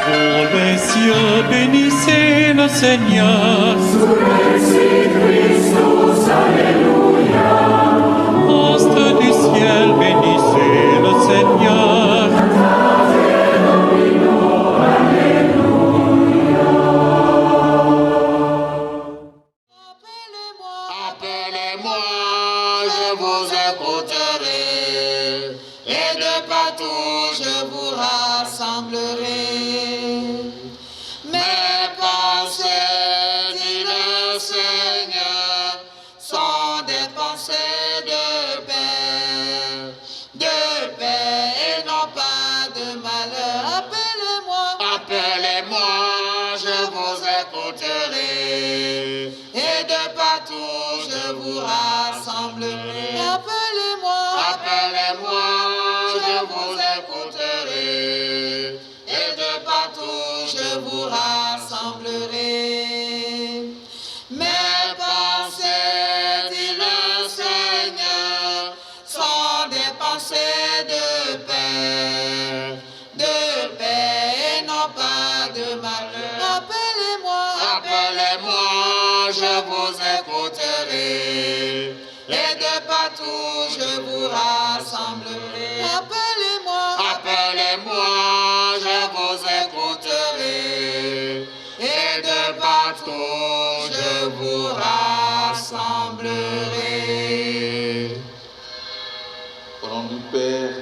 Pour les cieux, bénissez le Seigneur. Surrexit Christus, Alléluia. Astres du ciel, bénissez le Seigneur. Appelez-moi, je vous écouterai, et de partout je vous rassemblerai. Mes pensées, dit le Seigneur, sont des pensées de paix et non pas de malheur. Appelez-moi, je vous écouterai, et de partout je vous rassemblerai. Appelez-moi, je vous écouterai, et de partout je vous rassemblerai. Mes pensées, dit le Seigneur, sont des pensées de paix et non pas de malheur. Appelez-moi, je vous écouterai, et de partout je vous rassemblerai. Appelez-moi, je vous écouterai, et de partout je vous rassemblerai. Au nom du Père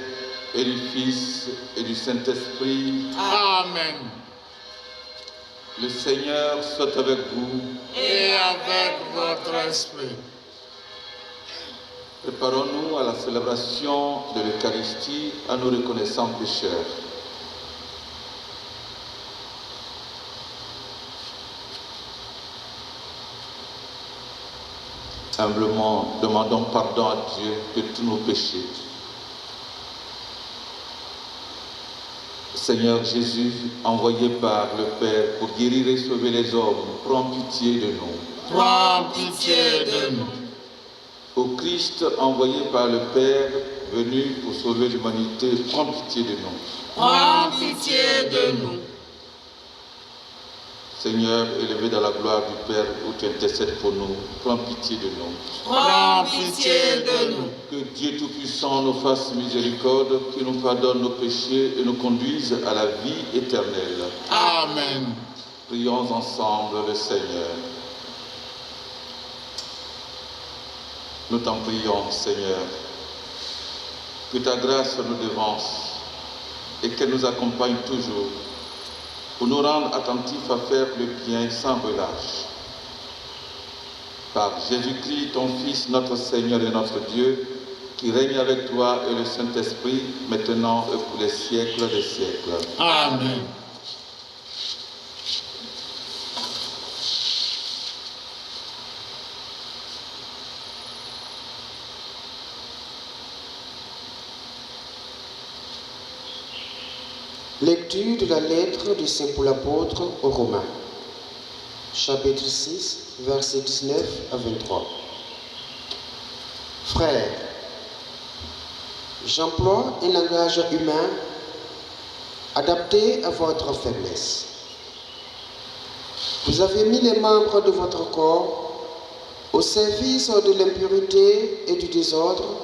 et du Fils et du Saint-Esprit. Amen. Le Seigneur soit avec vous. Et avec votre esprit. Préparons-nous à la célébration de l'Eucharistie en nous reconnaissant pécheurs. Humblement, demandons pardon à Dieu de tous nos péchés. Seigneur Jésus, envoyé par le Père pour guérir et sauver les hommes, prends pitié de nous. Prends pitié de nous. Au Christ envoyé par le Père, venu pour sauver l'humanité, prends pitié de nous. Prends pitié de nous. Seigneur, élevé dans la gloire du Père, où tu intercèdes pour nous, prends pitié de nous. Prends pitié de nous. Que Dieu Tout-Puissant nous fasse miséricorde, qu'il nous pardonne nos péchés et nous conduise à la vie éternelle. Amen. Prions ensemble le Seigneur. Nous t'en prions, Seigneur, que ta grâce nous devance et qu'elle nous accompagne toujours pour nous rendre attentifs à faire le bien sans relâche. Par Jésus-Christ, ton Fils, notre Seigneur et notre Dieu, qui règne avec toi et le Saint-Esprit, maintenant et pour les siècles des siècles. Amen. Lecture de la lettre de Saint Paul apôtre aux Romains, chapitre 6, versets 19 à 23. Frères, j'emploie un langage humain adapté à votre faiblesse. Vous avez mis les membres de votre corps au service de l'impureté et du désordre,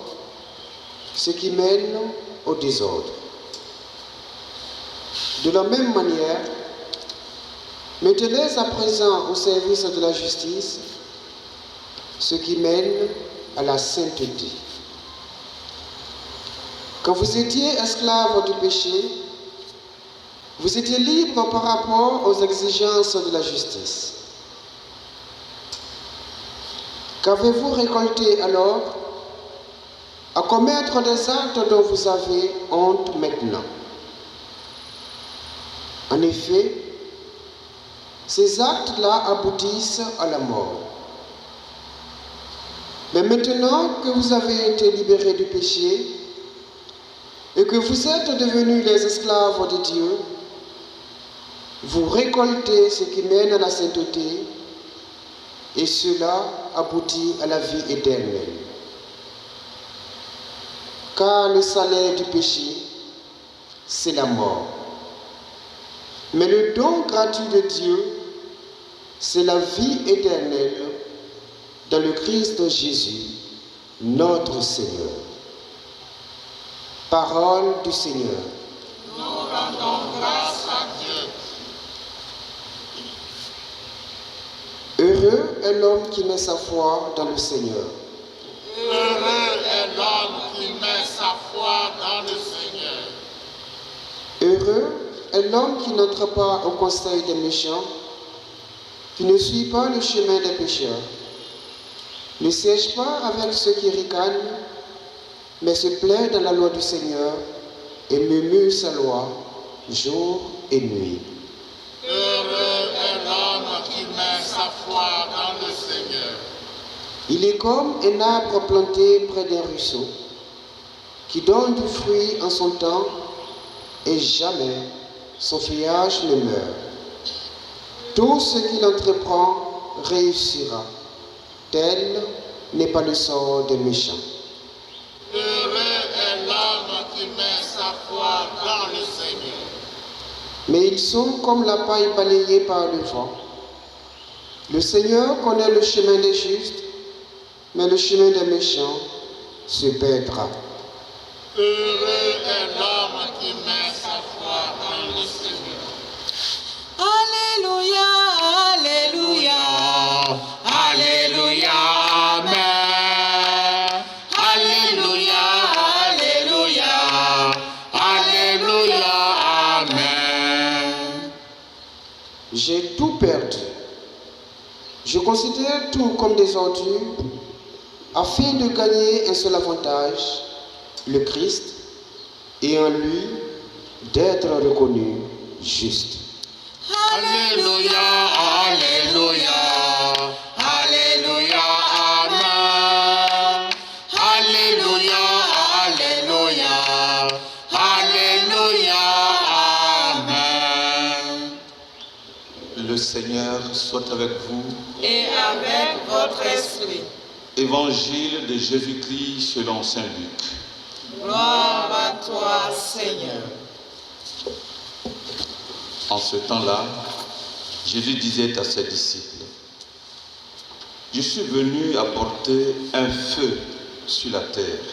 ce qui mène au désordre. De la même manière, mettez-les à présent au service de la justice, ce qui mène à la sainteté. Quand vous étiez esclaves du péché, vous étiez libres par rapport aux exigences de la justice. Qu'avez-vous récolté alors à commettre des actes dont vous avez honte maintenant? En effet, ces actes-là aboutissent à la mort. Mais maintenant que vous avez été libérés du péché et que vous êtes devenus les esclaves de Dieu, vous récoltez ce qui mène à la sainteté et cela aboutit à la vie éternelle. Car le salaire du péché, c'est la mort. Mais le don gratuit de Dieu, c'est la vie éternelle dans le Christ Jésus, notre Seigneur. Parole du Seigneur. Nous rendons grâce à Dieu. Heureux est l'homme qui met sa foi dans le Seigneur. Heureux est l'homme qui met sa foi dans le Seigneur. Heureux est l'homme qui n'entre pas au conseil des méchants, qui ne suit pas le chemin des pécheurs, ne siège pas avec ceux qui ricanent, mais se plaît dans la loi du Seigneur et murmure sa loi jour et nuit. Heureux est l'homme qui met sa foi dans le Seigneur. Il est comme un arbre planté près d'un ruisseau, qui donne du fruit en son temps et jamais son feuillage ne meurt. Tout ce qu'il entreprend réussira. Tel n'est pas le sort des méchants. Heureux est l'homme qui met sa foi dans le Seigneur. Mais ils sont comme la paille balayée par le vent. Le Seigneur connaît le chemin des justes, mais le chemin des méchants se perdra. Heureux est l'homme qui met sa foi dans le Seigneur. Alléluia, Alléluia, Alléluia, Amen. Alléluia, Alléluia, Alléluia, Amen. J'ai tout perdu. Je considère tout comme des ordures afin de gagner un seul avantage, le Christ, et en lui d'être reconnu juste. Alléluia, Alléluia, Alléluia, Amen. Alléluia, Alléluia, Alléluia, Amen. Le Seigneur soit avec vous. Et avec votre esprit. Évangile de Jésus-Christ selon saint Luc. Gloire à toi, Seigneur. En ce temps-là, Jésus disait à ses disciples, « Je suis venu apporter un feu sur la terre,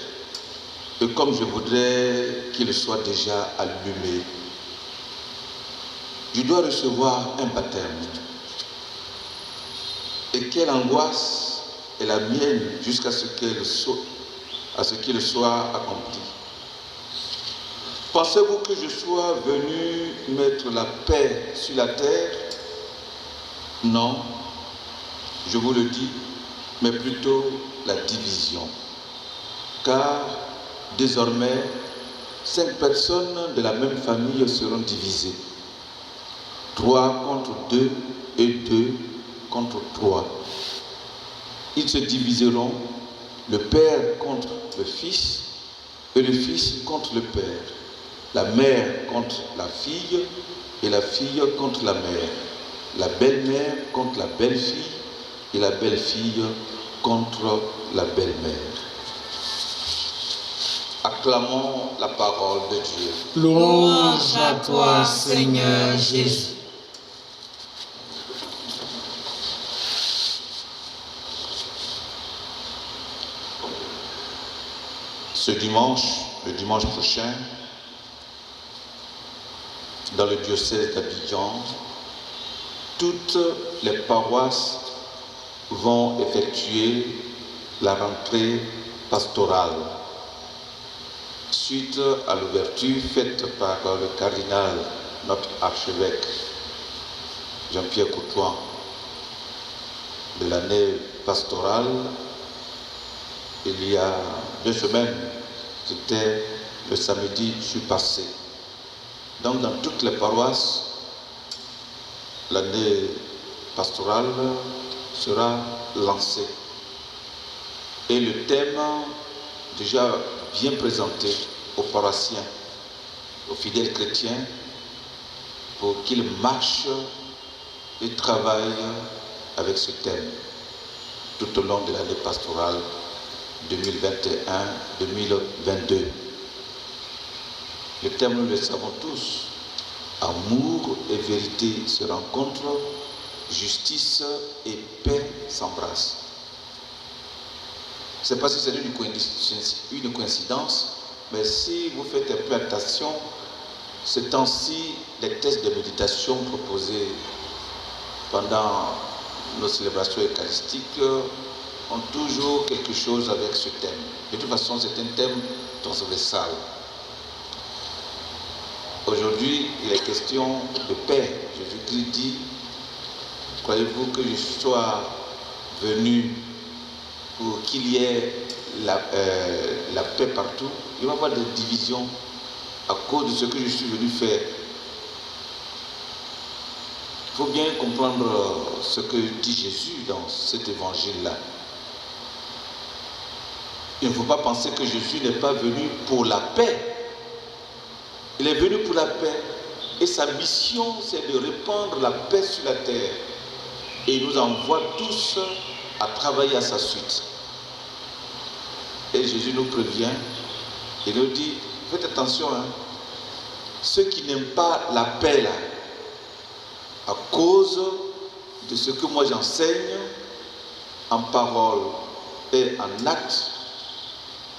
et comme je voudrais qu'il soit déjà allumé, je dois recevoir un baptême. Et quelle angoisse est la mienne jusqu'à ce qu'il soit accompli. Pensez-vous que je sois venu mettre la paix sur la terre? Non, je vous le dis, mais plutôt la division. Car désormais, 5 personnes de la même famille seront divisées. 3 contre 2 et 2 contre 3. Ils se diviseront, le père contre le fils et le fils contre le père, la mère contre la fille et la fille contre la mère, la belle-mère contre la belle-fille et la belle-fille contre la belle-mère. Acclamons la parole de Dieu. Louange à toi, Seigneur Jésus. Ce dimanche, le dimanche prochain, dans le diocèse d'Abidjan, toutes les paroisses vont effectuer la rentrée pastorale suite à l'ouverture faite par le cardinal, notre archevêque Jean-Pierre Courtois, de l'année pastorale. Il y a 2 semaines, c'était le samedi passé. Donc dans toutes les paroisses, l'année pastorale sera lancée. Et le thème déjà bien présenté aux paroissiens, aux fidèles chrétiens, pour qu'ils marchent et travaillent avec ce thème tout au long de l'année pastorale 2021-2022. Le thème, nous le savons tous, Amour et vérité se rencontrent, justice et paix s'embrassent. Je ne sais pas si c'est une coïncidence, mais si vous faites un peu attention, ce temps-ci, les tests de méditation proposés pendant nos célébrations eucharistiques ont toujours quelque chose avec ce thème. De toute façon, c'est un thème transversal. Aujourd'hui, il est question de paix. Jésus-Christ dit, croyez-vous que je sois venu pour qu'il y ait la paix partout? Il va y avoir des divisions à cause de ce que je suis venu faire. Il faut bien comprendre ce que dit Jésus dans cet évangile-là. Il ne faut pas penser que Jésus n'est pas venu pour la paix. Il est venu pour la paix. Et sa mission, c'est de répandre la paix sur la terre. Et il nous envoie tous à travailler à sa suite. Et Jésus nous prévient. Il nous dit, faites attention, ceux qui n'aiment pas la paix là, à cause de ce que moi j'enseigne en parole et en acte,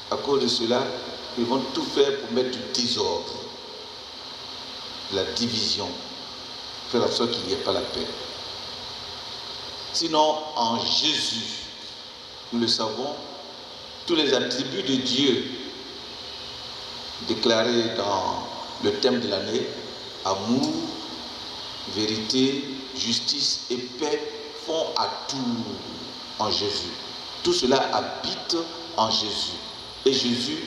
à cause de cela, ils vont tout faire pour mettre du désordre, la division, faire en sorte qu'il n'y ait pas la paix. Sinon, en Jésus, nous le savons, tous les attributs de Dieu déclarés dans le thème de l'année, amour, vérité, justice et paix, font à tout en Jésus. Tout cela habite en Jésus. Et Jésus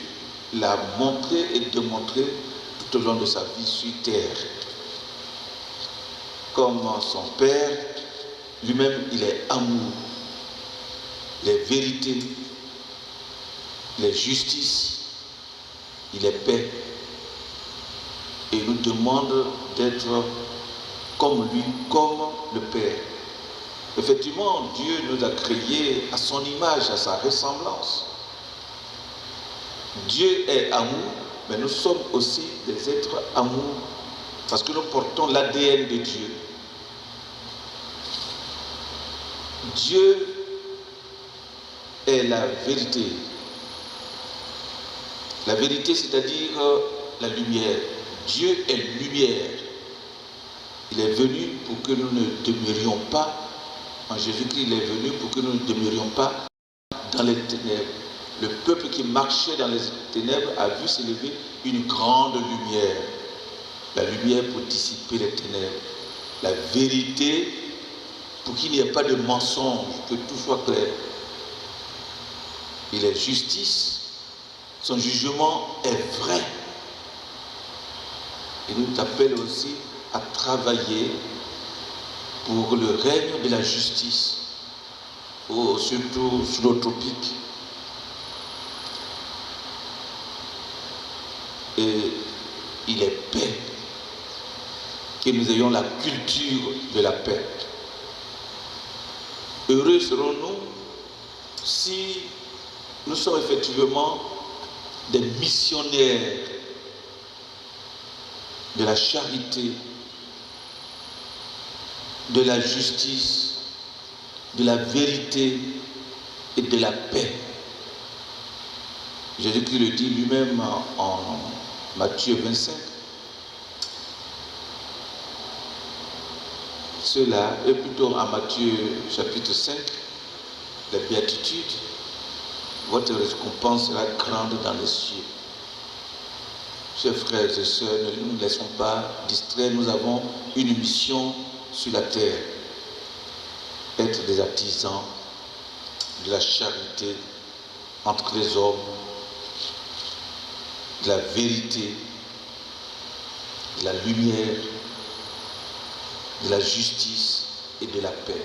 l'a montré et démontré tout au long de sa vie sur terre. Comme son Père, lui-même, il est amour, les vérités, les justices, il est paix. Et il nous demande d'être comme lui, comme le Père. Effectivement, Dieu nous a créés à son image, à sa ressemblance. Dieu est amour, mais nous sommes aussi des êtres amour, parce que nous portons l'ADN de Dieu. Dieu est la vérité. La vérité, c'est-à-dire la lumière. Dieu est lumière. Il est venu pour que nous ne demeurions pas, en Jésus-Christ, il est venu pour que nous ne demeurions pas dans les ténèbres. Le peuple qui marchait dans les ténèbres a vu s'élever une grande lumière. La lumière pour dissiper les ténèbres. La vérité pour qu'il n'y ait pas de mensonge, que tout soit clair. Il est justice. Son jugement est vrai. Il nous appelle aussi à travailler pour le règne de la justice, surtout sous nos tropiques. Et il est paix, que nous ayons la culture de la paix. Heureux serons-nous si nous sommes effectivement des missionnaires de la charité, de la justice, de la vérité et de la paix. Jésus-Christ le dit lui-même en Matthieu 25. Cela est plutôt en Matthieu chapitre 5, la béatitude. Votre récompense sera grande dans les cieux. Chers frères et sœurs, ne nous laissons pas distraire. Nous avons une mission sur la terre. Être des artisans de la charité entre les hommes, de la vérité, de la lumière, de la justice et de la paix.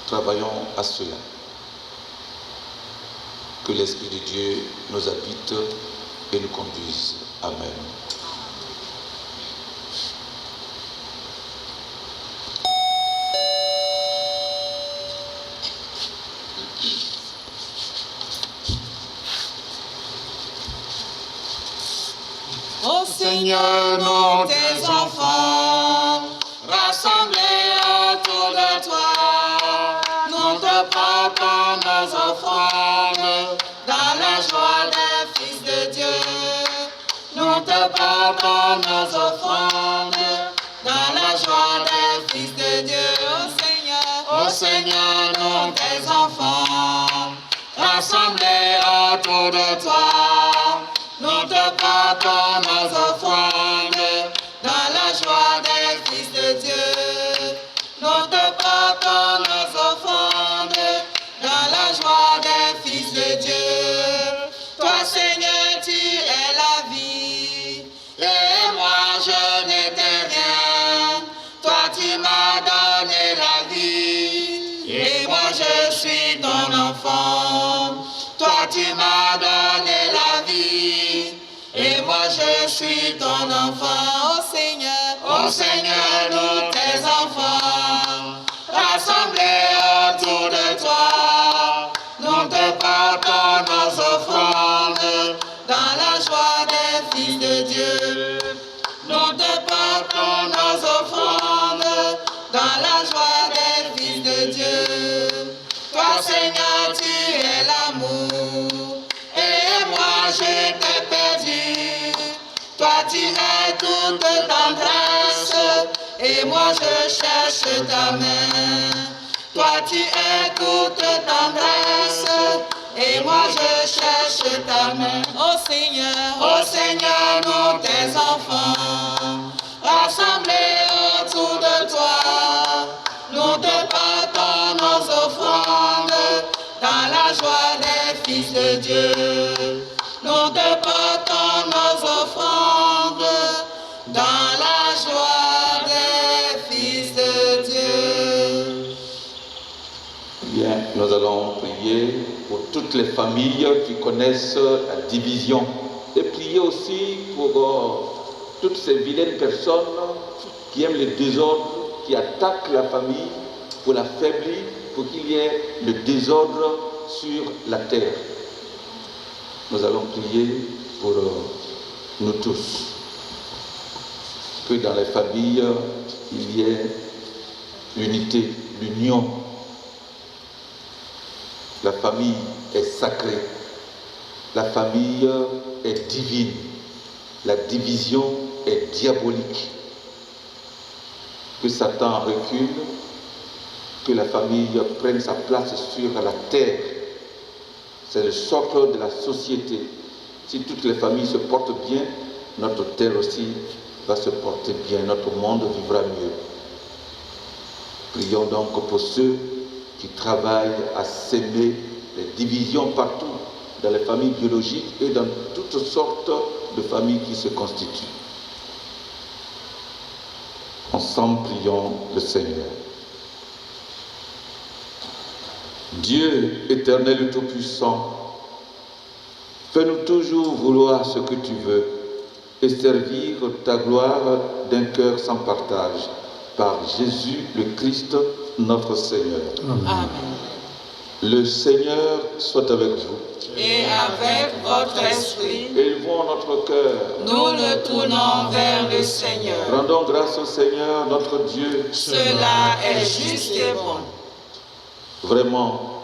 Travaillons à cela. Que l'Esprit de Dieu nous habite et nous conduise. Amen. Au Seigneur, nous tes enfants, rassemblés autour de toi, nous te portons nos offrandes dans la joie des fils de Dieu. Nous te portons nos offrandes dans la joie des fils de Dieu. Ô Seigneur, nous tes enfants, rassemblés autour de toi, nous te portons nos offrandes dans la joie des fils de Dieu. Nous te portons nos offrandes dans la joie des fils de Dieu. Toi, Seigneur, tu es la vie, et moi je n'étais rien. Toi, tu m'as donné la vie, et moi je suis ton enfant. Toi, tu m'as donné la vie, et moi je suis ton enfant. Ô Seigneur, nous tes enfants, rassemblés autour de toi, nous te portons nos offrandes dans la joie des fils de Dieu. Nous te portons nos offrandes dans la joie des fils de Dieu. Toi, Seigneur, tu es l'amour, et moi je t'ai perdu. Toi, tu es toute tendresse, et moi je cherche ta main. Toi, tu es toute tendresse, et moi je cherche ta main. Ô Seigneur, nous tes enfants, rassemblés autour de toi, nous te portons nos offrandes dans la joie des fils de Dieu. Nous te portons nos offrandes dans la joie des fils de Dieu. Bien, nous allons prier pour toutes les familles qui connaissent la division et prier aussi pour toutes ces vilaines personnes qui aiment le désordre, qui attaquent la famille pour l'affaiblir, pour qu'il y ait le désordre sur la terre. Nous allons prier pour nous tous, que dans les familles, il y ait l'unité, l'union. La famille est sacrée, la famille est divine, la division est diabolique. Que Satan recule, que la famille prenne sa place sur la terre. C'est le socle de la société. Si toutes les familles se portent bien, notre terre aussi va se porter bien, notre monde vivra mieux. Prions donc pour ceux qui travaillent à s'aimer les divisions partout, dans les familles biologiques et dans toutes sortes de familles qui se constituent. Ensemble, prions le Seigneur. Dieu éternel et tout-puissant, fais-nous toujours vouloir ce que tu veux et servir ta gloire d'un cœur sans partage. Par Jésus le Christ, notre Seigneur. Amen. Le Seigneur soit avec vous. Et avec votre esprit, Élevons notre cœur. nous le tournons vers le Seigneur. Rendons grâce au Seigneur, notre Dieu. Cela est juste et bon. Vraiment,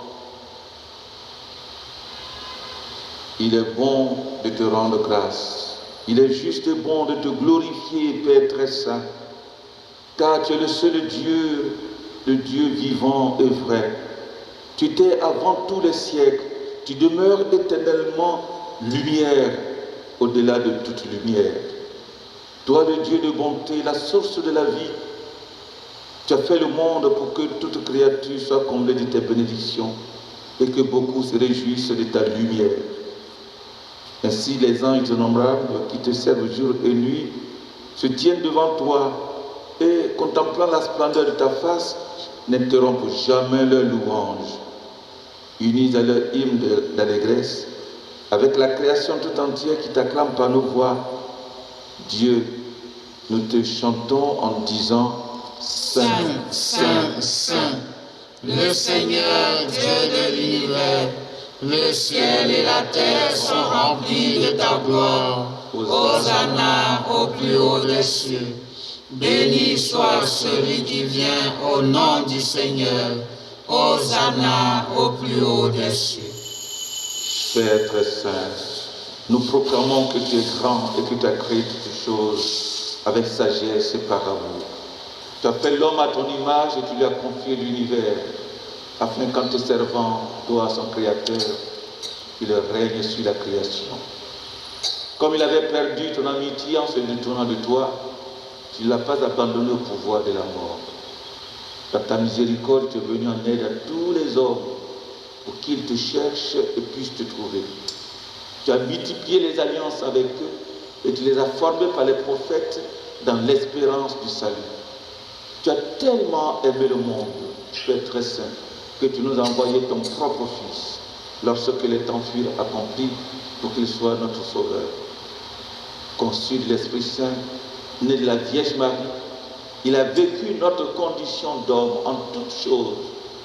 il est bon de te rendre grâce. Il est juste et bon de te glorifier, Père très saint, car tu es le seul Dieu, le Dieu vivant et vrai. Tu étais avant tous les siècles, tu demeures éternellement lumière au-delà de toute lumière. Toi, le Dieu de bonté, la source de la vie, tu as fait le monde pour que toute créature soit comblée de tes bénédictions et que beaucoup se réjouissent de ta lumière. Ainsi, les anges innombrables qui te servent jour et nuit se tiennent devant toi et, contemplant la splendeur de ta face, n'interrompent jamais leur louange. Unis à leur hymne d'allégresse, avec la création tout entière qui t'acclame par nos voix, Dieu, nous te chantons en disant Saint, Saint, Saint, le Seigneur Dieu de l'univers, le ciel et la terre sont remplis de ta gloire. Hosanna au plus haut des cieux. Béni soit celui qui vient au nom du Seigneur. Hosanna au plus haut des cieux. Père très saint, nous proclamons que tu es grand et que tu as créé toutes choses avec sagesse et par amour. Tu as fait l'homme à ton image et tu lui as confié l'univers, afin qu'en te servant, toi, son Créateur, il règne sur la création. Comme il avait perdu ton amitié en se détournant de toi, tu ne l'as pas abandonné au pouvoir de la mort. Par ta miséricorde, tu es venu en aide à tous les hommes pour qu'ils te cherchent et puissent te trouver. Tu as multiplié les alliances avec eux et tu les as formés par les prophètes dans l'espérance du salut. Tu as tellement aimé le monde, Père très saint, que tu nous as envoyé ton propre Fils lorsque les temps furent accomplis pour qu'il soit notre Sauveur. Conçu de l'Esprit Saint, né de la Vierge Marie, il a vécu notre condition d'homme en toutes choses,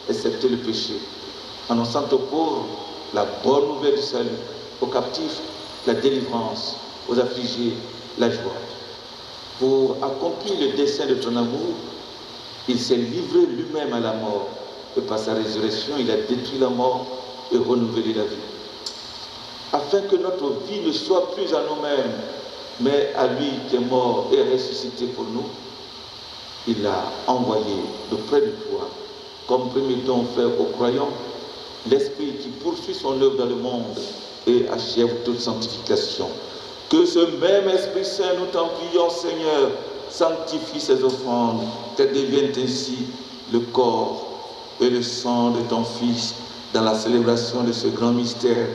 excepté le péché, annonçant aux pauvres la bonne nouvelle du salut, aux captifs la délivrance, aux affligés la joie. Pour accomplir le dessein de ton amour, il s'est livré lui-même à la mort, et par sa résurrection, il a détruit la mort et renouvelé la vie. Afin que notre vie ne soit plus à nous-mêmes, mais à lui qui est mort et ressuscité pour nous, il a envoyé de près de toi, comme premier don fait aux croyants, l'Esprit qui poursuit son œuvre dans le monde et achève toute sanctification. Que ce même Esprit Saint, nous t'en prions, Seigneur, sanctifie ces offrandes, qu'elles deviennent ainsi le corps et le sang de ton Fils dans la célébration de ce grand mystère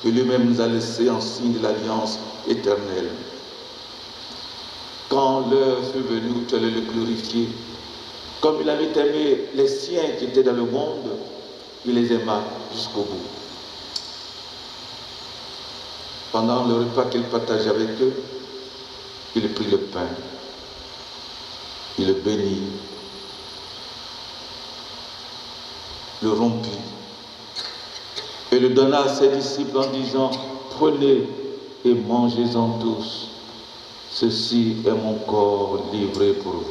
que lui-même nous a laissé en signe de l'alliance éternelle. Quand l'heure fut venue, tu allais le glorifier. Comme il avait aimé les siens qui étaient dans le monde, il les aima jusqu'au bout. Pendant le repas qu'il partageait avec eux, il prit le pain, il le bénit, le rompit et le donna à ses disciples en disant: prenez et mangez-en tous. Ceci est mon corps livré pour vous.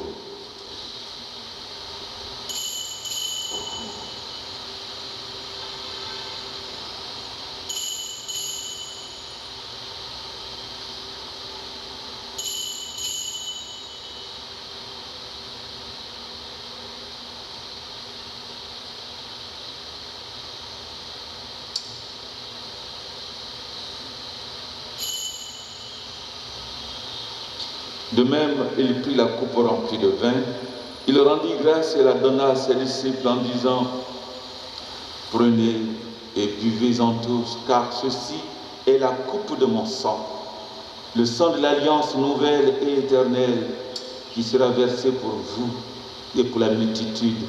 De même, il prit la coupe remplie de vin, il rendit grâce et la donna à ses disciples en disant: prenez et buvez-en tous, car ceci est la coupe de mon sang, le sang de l'alliance nouvelle et éternelle qui sera versé pour vous et pour la multitude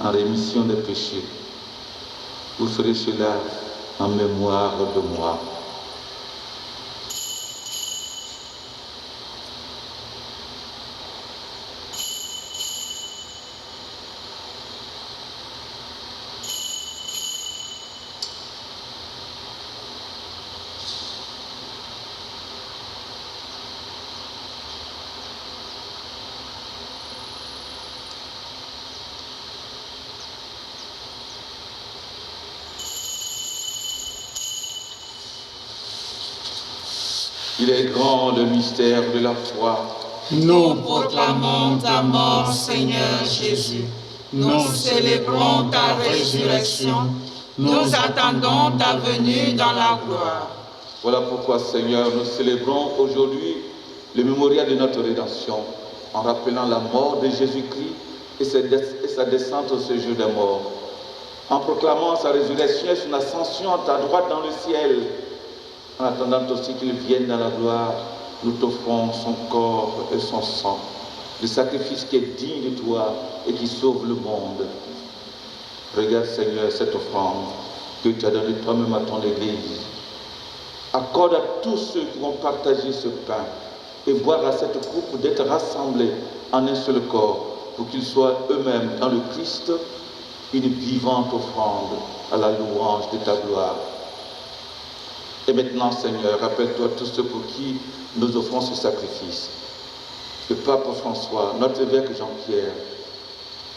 en rémission des péchés. Vous ferez cela en mémoire de moi. Il est grand le mystère de la foi. Nous proclamons ta mort, Seigneur Jésus. Nous célébrons ta résurrection. Nous attendons ta venue dans la gloire. Voilà pourquoi, Seigneur, nous célébrons aujourd'hui le mémorial de notre rédemption, en rappelant la mort de Jésus-Christ et sa descente au séjour des morts, en proclamant sa résurrection et son ascension à ta droite dans le ciel. En attendant aussi qu'il vienne dans la gloire, nous t'offrons son corps et son sang, le sacrifice qui est digne de toi et qui sauve le monde. Regarde, Seigneur, cette offrande que tu as donnée toi-même à ton Église. Accorde à tous ceux qui vont partager ce pain et boire à cette coupe d'être rassemblés en un seul corps, pour qu'ils soient eux-mêmes dans le Christ une vivante offrande à la louange de ta gloire. Et maintenant, Seigneur, rappelle-toi tous ceux pour qui nous offrons ce sacrifice. Le pape François, notre évêque Jean-Pierre,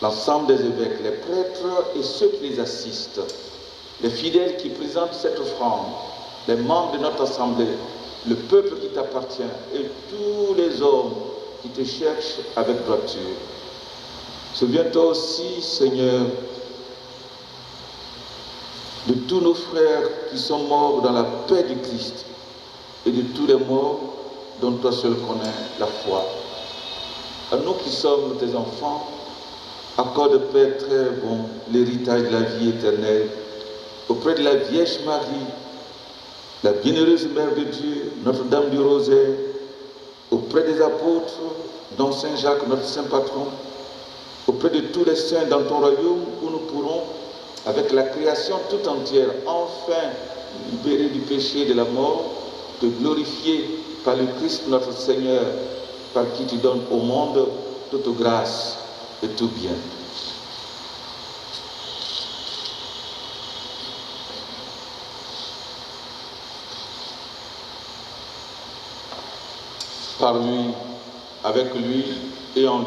l'ensemble des évêques, les prêtres et ceux qui les assistent, les fidèles qui présentent cette offrande, les membres de notre assemblée, le peuple qui t'appartient et tous les hommes qui te cherchent avec droiture. Souviens-toi aussi, Seigneur, de tous nos frères qui sont morts dans la paix du Christ et de tous les morts dont toi seul connais la foi. À nous qui sommes tes enfants, accorde, Père très bon, l'héritage de la vie éternelle auprès de la Vierge Marie, la bienheureuse Mère de Dieu, Notre-Dame du Rosaire, auprès des apôtres, dont Saint Jacques, notre Saint Patron, auprès de tous les saints dans ton royaume où nous pourrons, avec la création tout entière, enfin libérés du péché et de la mort, te glorifier par le Christ notre Seigneur, par qui tu donnes au monde toute grâce et tout bien. Par lui, avec lui et en lui,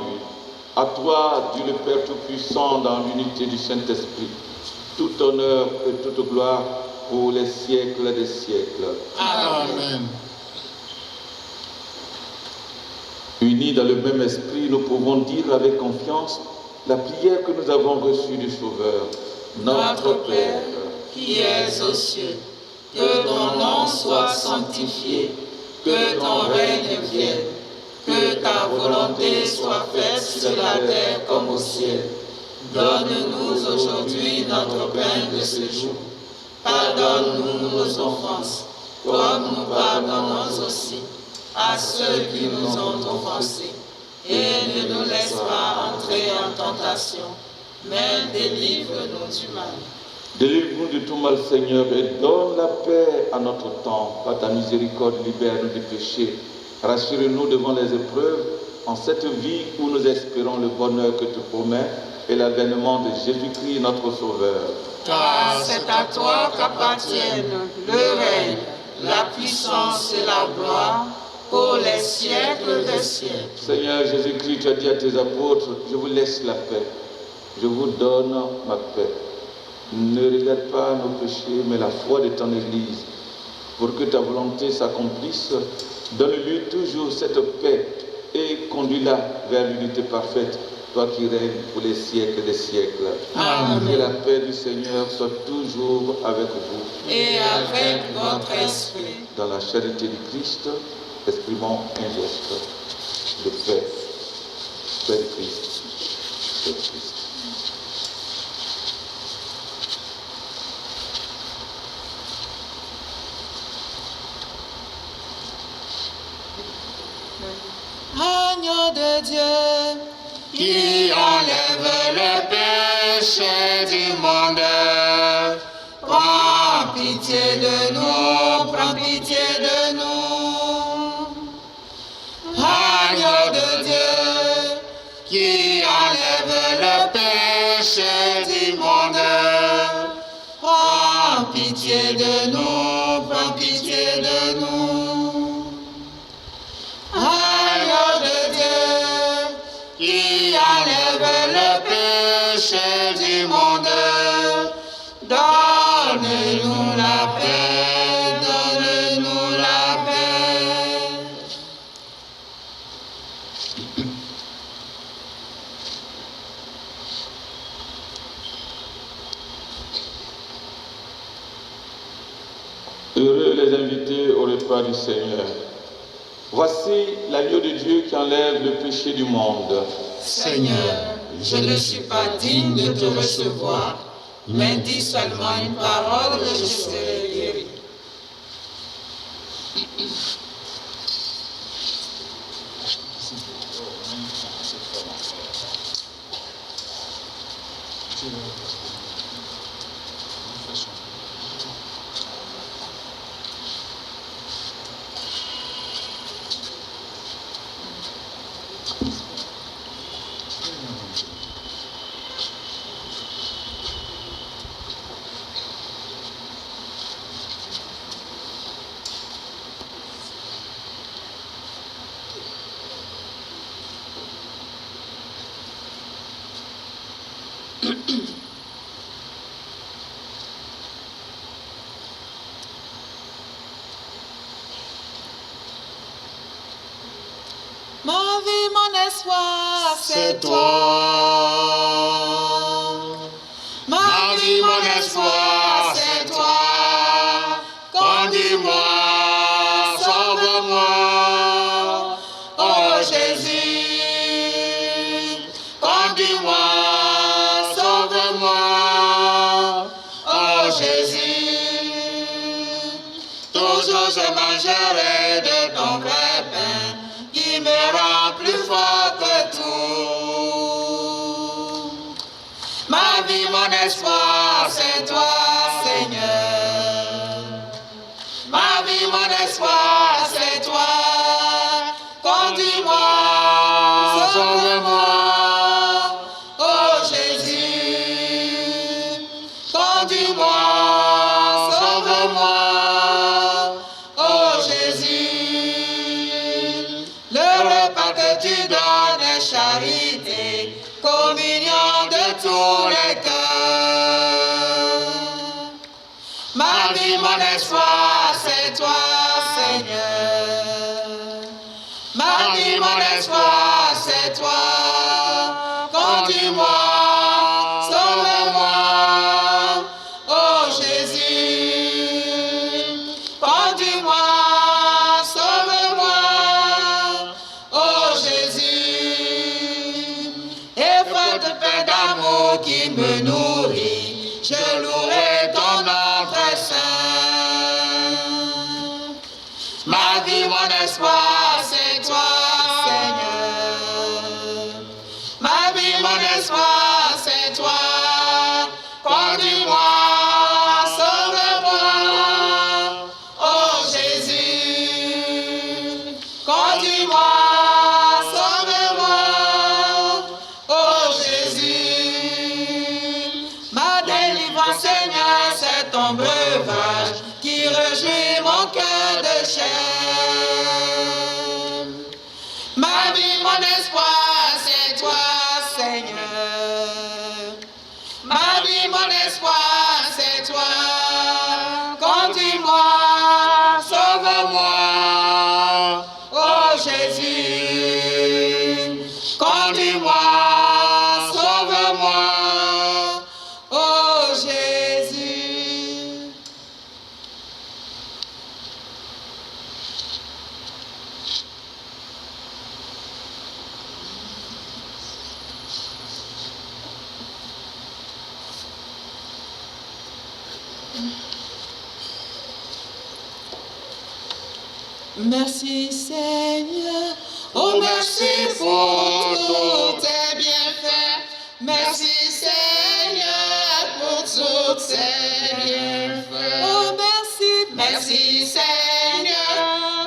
à toi, Dieu le Père Tout-Puissant, dans l'unité du Saint-Esprit, tout honneur et toute gloire pour les siècles des siècles. Amen. Unis dans le même esprit, nous pouvons dire avec confiance la prière que nous avons reçue du Sauveur. Notre Père, qui es aux cieux, que ton nom soit sanctifié, que ton règne vienne, que ta volonté soit faite sur la terre comme au ciel. Donne-nous aujourd'hui notre pain de ce jour. Pardonne-nous nos offenses, comme nous pardonnons aussi à ceux qui nous ont offensés. Et ne nous laisse pas entrer en tentation, mais délivre-nous du mal. Délivre-nous de tout mal, Seigneur, et donne la paix à notre temps. Par ta miséricorde, libère-nous du péché. Rassure-nous devant les épreuves, en cette vie où nous espérons le bonheur que tu promets et l'avènement de Jésus-Christ, notre Sauveur. Car c'est à toi qu'appartiennent le règne, la puissance et la gloire pour les siècles des siècles. Seigneur Jésus-Christ, tu as dit à tes apôtres, je vous laisse la paix, je vous donne ma paix. Ne regarde pas nos péchés, mais la foi de ton Église. Pour que ta volonté s'accomplisse, donne-lui toujours cette paix et conduis-la vers l'unité parfaite, toi qui règnes pour les siècles des siècles. Amen. Que la paix du Seigneur soit toujours avec vous. Et avec votre esprit. Dans la charité du Christ, exprimons un geste de paix. Paix du Christ. Paix du Christ. Agneau de Dieu, qui enlève le péché du monde, prends pitié de nous, prends pitié de nous. Agneau de Dieu, qui enlève le péché du monde, prends pitié de nous, prends pitié de nous. Agneau de Dieu, qui enlève le péché du monde, donne-nous la paix, donne-nous la paix. Heureux les invités au repas du Seigneur. Voici l'agneau de Dieu qui enlève le péché du monde. Seigneur, je ne suis pas digne de te recevoir, mais dis seulement une parole et je serai guéri. vie, mon espoir, c'est toi. Ma vie, mon espoir, c'est toi. Conduis-moi, sauve-moi, oh Jésus. Conduis-moi, sauve-moi, oh Jésus. Toujours je mangerai de ton vrai pain qui me rend plus fort que tout. Ma vie, mon espoir, c'est toi, Seigneur. Ma vie, mon espoir, c'est toi. Conduis-moi, sauve-moi, oh Jésus. Conduis-moi, sauve-moi, oh Jésus. Le repas que tu donnes est charité, communion de tous les cœurs. Ma vie, mon espoir, c'est toi, Seigneur. Ma vie, mon espoir, c'est toi. Conduis-moi, sauve-moi, oh Jésus. Conduis-moi, sauve-moi, oh Jésus. Et faute de paix d'amour qui me nourrit, je louerai ton nom très saint. Ma vie, mon espoir, c'est toi, Seigneur. Ma vie, mon espoir, c'est toi. Conduis-moi, sauve-moi, oh Jésus. Conduis-moi, sauve-moi, oh Jésus. Ma délivrance, Seigneur, c'est ton breuvage qui réjouit mon cœur de chair. Ma vie, mon espoir, c'est toi, Seigneur. Ma vie, mon espoir, c'est toi. Conduis-moi, sauve-moi, oh Jésus. Conduis-moi, sauve-moi, oh Jésus. Merci Seigneur, oh merci pour tous tes bienfaits. Merci Seigneur pour tous tes bienfaits. Oh merci, merci Seigneur,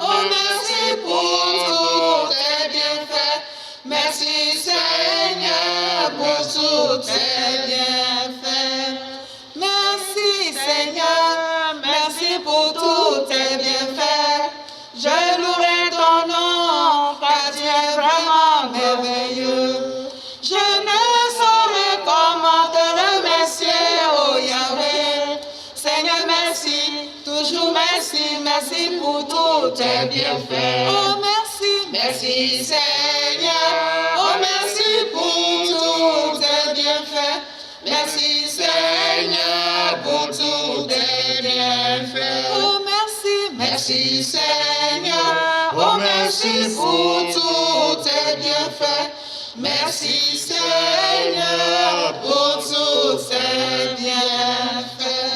oh merci pour tous tes bienfaits. Merci Seigneur pour tous tes bienfaits. Merci Seigneur, merci pour tous tes bienfaits. Je louerai ton nom, car tu es vraiment merveilleux. Je ne saurais comment te remercier, oh Yahweh. Seigneur, merci, toujours merci, merci pour tous tes bienfaits. Oh merci, merci Seigneur, oh merci pour tous tes bienfaits. Merci Seigneur pour tous tes bienfaits. Oh merci, merci Seigneur, oh merci pour tous tes bienfaits. Merci Seigneur pour tous tes bienfaits.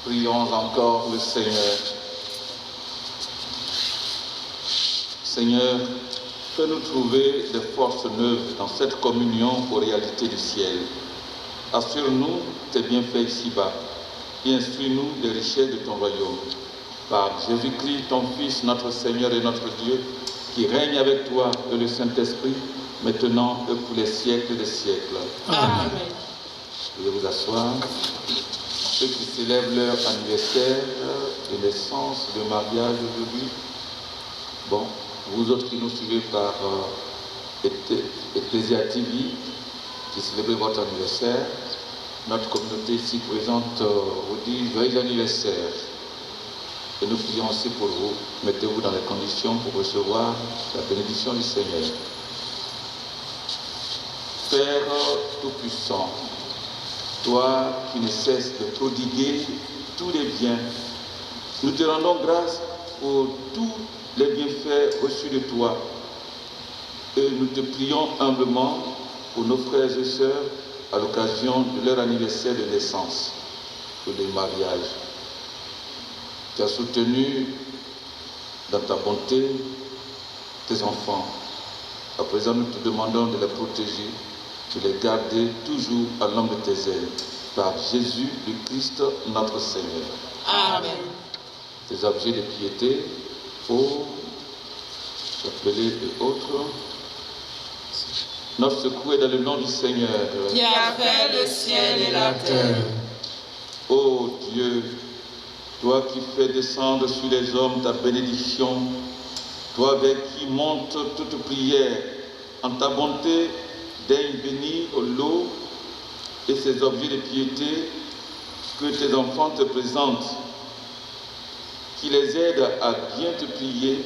Prions encore le Seigneur. Seigneur, fais-nous trouver des forces neuves dans cette communion aux réalités du ciel. Assure-nous tes bienfaits ici-bas et instruis-nous des richesses de ton royaume. Par Jésus-Christ, ton Fils, notre Seigneur et notre Dieu, qui règne avec toi et le Saint-Esprit, maintenant et pour les siècles des siècles. Amen. Veuillez vous asseoir. Ceux qui célèbrent leur anniversaire de naissance, de mariage aujourd'hui, bon, vous autres qui nous suivez par Ecclesia TV, qui célébrez votre anniversaire, notre communauté ici présente vous dit joyeux anniversaire. Et nous prions aussi pour vous. Mettez-vous dans les conditions pour recevoir la bénédiction du Seigneur. Père Tout-Puissant, toi qui ne cesses de prodiguer tous les biens, nous te rendons grâce pour tous les bienfaits reçus de toi. Et nous te prions humblement pour nos frères et sœurs à l'occasion de leur anniversaire de naissance ou de mariage. Tu as soutenu dans ta bonté tes enfants. À présent, nous te demandons de les protéger, de les garder toujours à l'ombre de tes ailes. Par Jésus le Christ, notre Seigneur. Amen. Tes objets de piété, eau, chapelets et autres. Notre secours est dans le nom du Seigneur. Qui a fait le ciel et la terre. Ô Dieu, toi qui fais descendre sur les hommes ta bénédiction, toi avec qui monte toute prière, en ta bonté, daigne bénir l'eau et ces objets de piété que tes enfants te présentent, qui les aident à bien te prier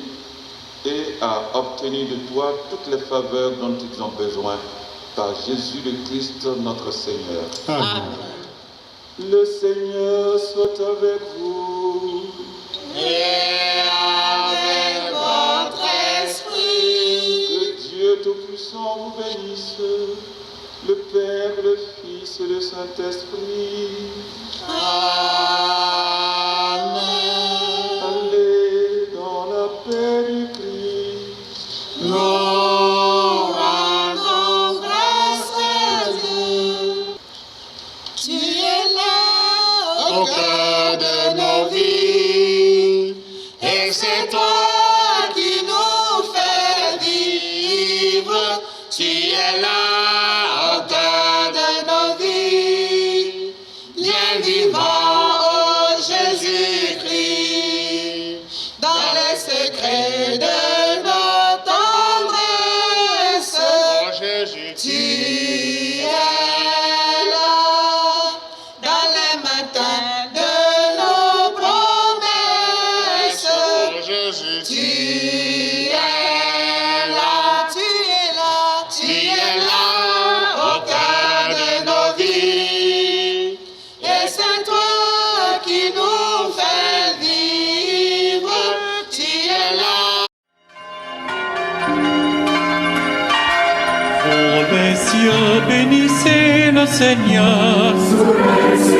et à obtenir de toi toutes les faveurs dont ils ont besoin, par Jésus le Christ notre Seigneur. Amen. Le Seigneur soit avec vous. Et avec votre esprit. Que Dieu Tout-Puissant vous bénisse, le Père, le Fils et le Saint-Esprit. Amen. Allez dans la paix du Christ. Nous rendons grâce à Dieu. Tu es là au cœur de nos vies. Et c'est toi qui nous fais vivre. Tu es là au cœur de nos vies. Bien vivant, ô Jésus-Christ, dans les secrets de nos tendresses. Oh Jésus, tu es là, dans les matins de nos promesses. Oh Jésus, tu es là, tu es là, tu es là, au cœur de nos vies. Et c'est toi qui nous fais vivre, tu es là. Ô les cieux, bénissez le Seigneur. Sous les cieux